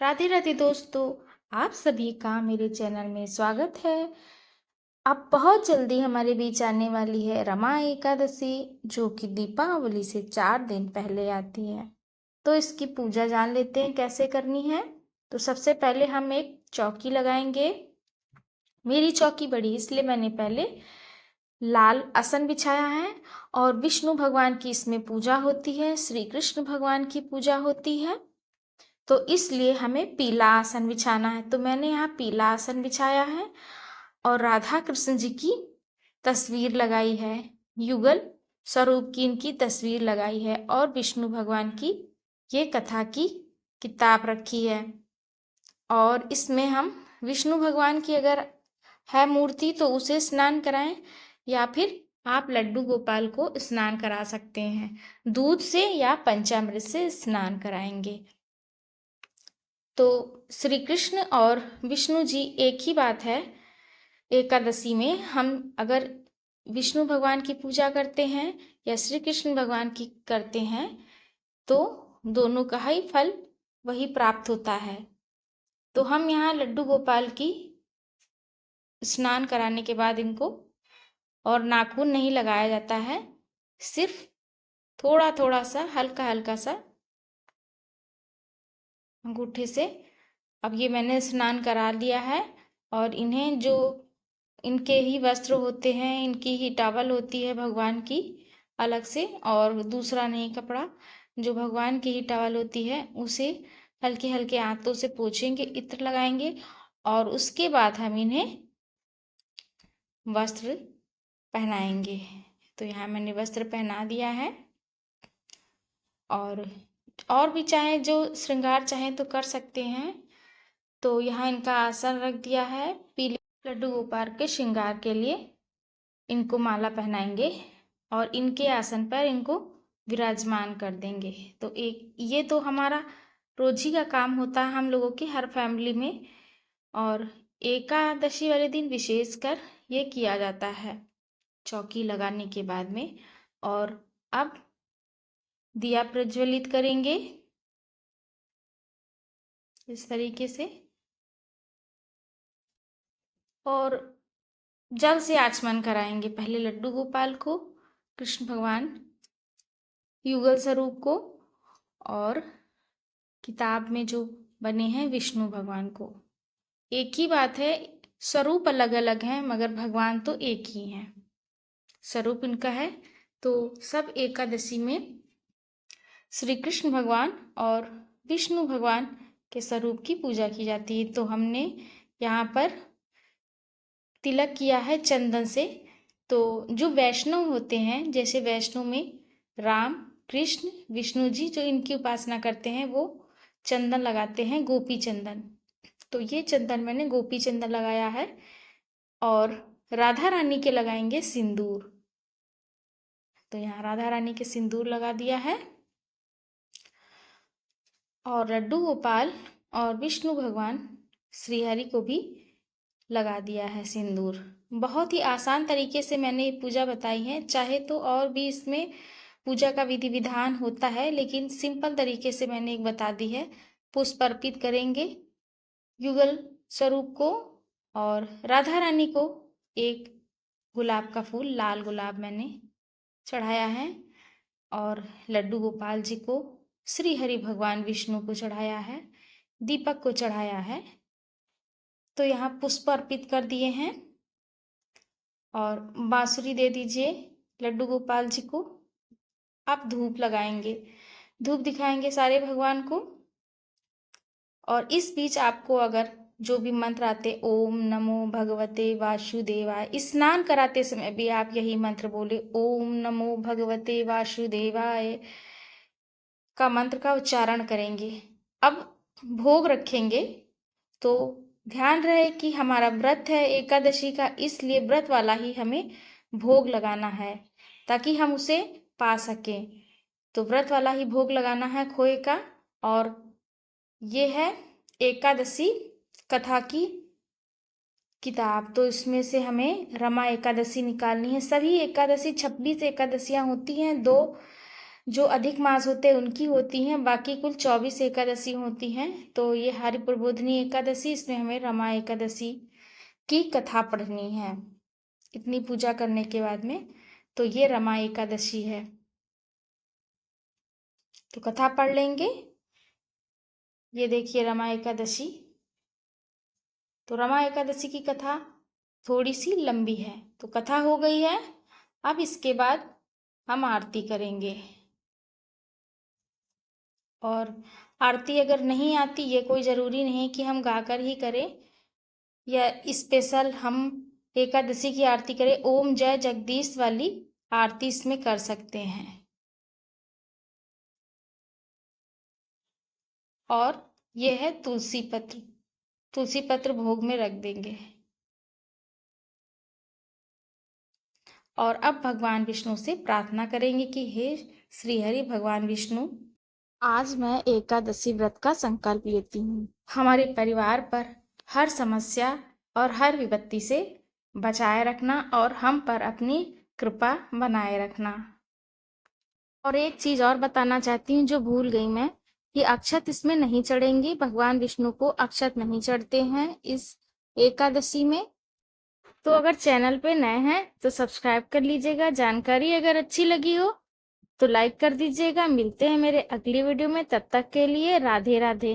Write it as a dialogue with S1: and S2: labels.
S1: राधे राधे दोस्तों, आप सभी का मेरे चैनल में स्वागत है। अब बहुत जल्दी हमारे बीच आने वाली है रमा एकादशी, जो कि दीपावली से 4 दिन पहले आती है। तो इसकी पूजा जान लेते हैं कैसे करनी है। तो सबसे पहले हम एक चौकी लगाएंगे। मेरी चौकी बड़ी इसलिए मैंने पहले लाल आसन बिछाया है। और विष्णु भगवान की इसमें पूजा होती है, श्री कृष्ण भगवान की पूजा होती है, तो इसलिए हमें पीला आसन बिछाना है। तो मैंने यहाँ पीला आसन बिछाया है और राधा कृष्ण जी की तस्वीर लगाई है, युगल स्वरूप की इनकी तस्वीर लगाई है, और विष्णु भगवान की ये कथा की किताब रखी है। और इसमें हम विष्णु भगवान की अगर है मूर्ति तो उसे स्नान कराएं, या फिर आप लड्डू गोपाल को स्नान करा सकते हैं। दूध से या पंचामृत से स्नान कराएंगे। तो श्री कृष्ण और विष्णु जी एक ही बात है। एकादशी में हम अगर विष्णु भगवान की पूजा करते हैं या श्री कृष्ण भगवान की करते हैं तो दोनों का ही फल वही प्राप्त होता है। तो हम यहाँ लड्डू गोपाल की स्नान कराने के बाद इनको और नाखून नहीं लगाया जाता है, सिर्फ थोड़ा थोड़ा सा हल्का हल्का सा अंगूठे से। अब ये मैंने स्नान करा लिया है और इन्हें जो इनके ही वस्त्र होते हैं, इनकी ही टॉवल होती है भगवान की अलग से, और दूसरा नहीं कपड़ा, जो भगवान की ही टॉवल होती है उसे हल्के हल्के हाथों से पोंछेंगे, इत्र लगाएंगे, और उसके बाद हम इन्हें वस्त्र पहनाएंगे। तो यहाँ मैंने वस्त्र पहना दिया है। और भी चाहे जो श्रृंगार चाहें तो कर सकते हैं। तो यहाँ इनका आसन रख दिया है। पीले लड्डू गोपाल के श्रृंगार के लिए इनको माला पहनाएंगे और इनके आसन पर इनको विराजमान कर देंगे। तो एक ये तो हमारा रोजी का काम होता है हम लोगों की हर फैमिली में, और एकादशी वाले दिन विशेषकर ये किया जाता है चौकी लगाने के बाद में। और अब दिया प्रज्वलित करेंगे इस तरीके से, और जल से आचमन कराएंगे पहले लड्डू गोपाल को, कृष्ण भगवान युगल स्वरूप को, और किताब में जो बने हैं विष्णु भगवान को। एक ही बात है, स्वरूप अलग अलग हैं मगर भगवान तो एक ही हैं। स्वरूप इनका है। तो सब एकादशी में श्री कृष्ण भगवान और विष्णु भगवान के स्वरूप की पूजा की जाती है। तो हमने यहाँ पर तिलक किया है चंदन से। तो जो वैष्णव होते हैं, जैसे वैष्णव में राम कृष्ण विष्णु जी जो इनकी उपासना करते हैं, वो चंदन लगाते हैं, गोपी चंदन। तो ये चंदन मैंने गोपी चंदन लगाया है। और राधा रानी के लगाएंगे सिंदूर। तो यहाँ राधा रानी के सिंदूर लगा दिया है। और लड्डू गोपाल और विष्णु भगवान श्रीहरि को भी लगा दिया है सिंदूर। बहुत ही आसान तरीके से मैंने ये पूजा बताई है। चाहे तो और भी इसमें पूजा का विधि विधान होता है, लेकिन सिंपल तरीके से मैंने एक बता दी है। पुष्प अर्पित करेंगे युगल स्वरूप को, और राधा रानी को एक गुलाब का फूल, लाल गुलाब मैंने चढ़ाया है, और लड्डू गोपाल जी को, श्री हरि भगवान विष्णु को चढ़ाया है, दीपक को चढ़ाया है। तो यहाँ पुष्प अर्पित कर दिए हैं, और बांसुरी दे दीजिए लड्डू गोपाल जी को। आप धूप लगाएंगे, धूप दिखाएंगे सारे भगवान को। और इस बीच आपको अगर जो भी मंत्र आते, ओम नमो भगवते वासुदेवाय, स्नान कराते समय भी आप यही मंत्र बोले, ओम नमो भगवते वासुदेवाय का मंत्र का उच्चारण करेंगे। अब भोग रखेंगे। तो ध्यान रहे कि हमारा व्रत है एकादशी का, इसलिए व्रत वाला ही हमें भोग लगाना है ताकि हम उसे पा सकें। तो व्रत वाला ही भोग लगाना है खोए का। और ये है एकादशी कथा की किताब। तो इसमें से हमें रमा एकादशी निकालनी है। सभी एकादशी 26 एकादशियां होती हैं, 2 जो अधिक मास होते हैं उनकी होती हैं, बाकी कुल 24 एकादशी होती हैं। तो ये हरिप्रबोधिनी एकादशी, इसमें हमें रमा एकादशी की कथा पढ़नी है इतनी पूजा करने के बाद में। तो ये रमा एकादशी है, तो कथा पढ़ लेंगे। ये देखिए रमा एकादशी। तो रमा एकादशी की कथा थोड़ी सी लंबी है, तो कथा हो गई है। अब इसके बाद हम आरती करेंगे। और आरती अगर नहीं आती, ये कोई ज़रूरी नहीं कि हम गाकर ही करें, या स्पेशल हम एकादशी की आरती करें, ओम जय जगदीश वाली आरती इसमें कर सकते हैं। और ये है तुलसी पत्र, तुलसी पत्र भोग में रख देंगे। और अब भगवान विष्णु से प्रार्थना करेंगे कि हे श्री हरि भगवान विष्णु, आज मैं एकादशी व्रत का संकल्प लेती हूँ। हमारे परिवार पर हर समस्या और हर विपत्ति से बचाए रखना और हम पर अपनी कृपा बनाए रखना। और एक चीज़ और बताना चाहती हूँ जो भूल गई मैं, कि अक्षत इसमें नहीं चढ़ेंगी। भगवान विष्णु को अक्षत नहीं चढ़ते हैं इस एकादशी में। तो अगर चैनल पे नए हैं तो सब्सक्राइब कर लीजिएगा। जानकारी अगर अच्छी लगी हो तो लाइक कर दीजिएगा। मिलते हैं मेरे अगली वीडियो में, तब तक के लिए राधे राधे।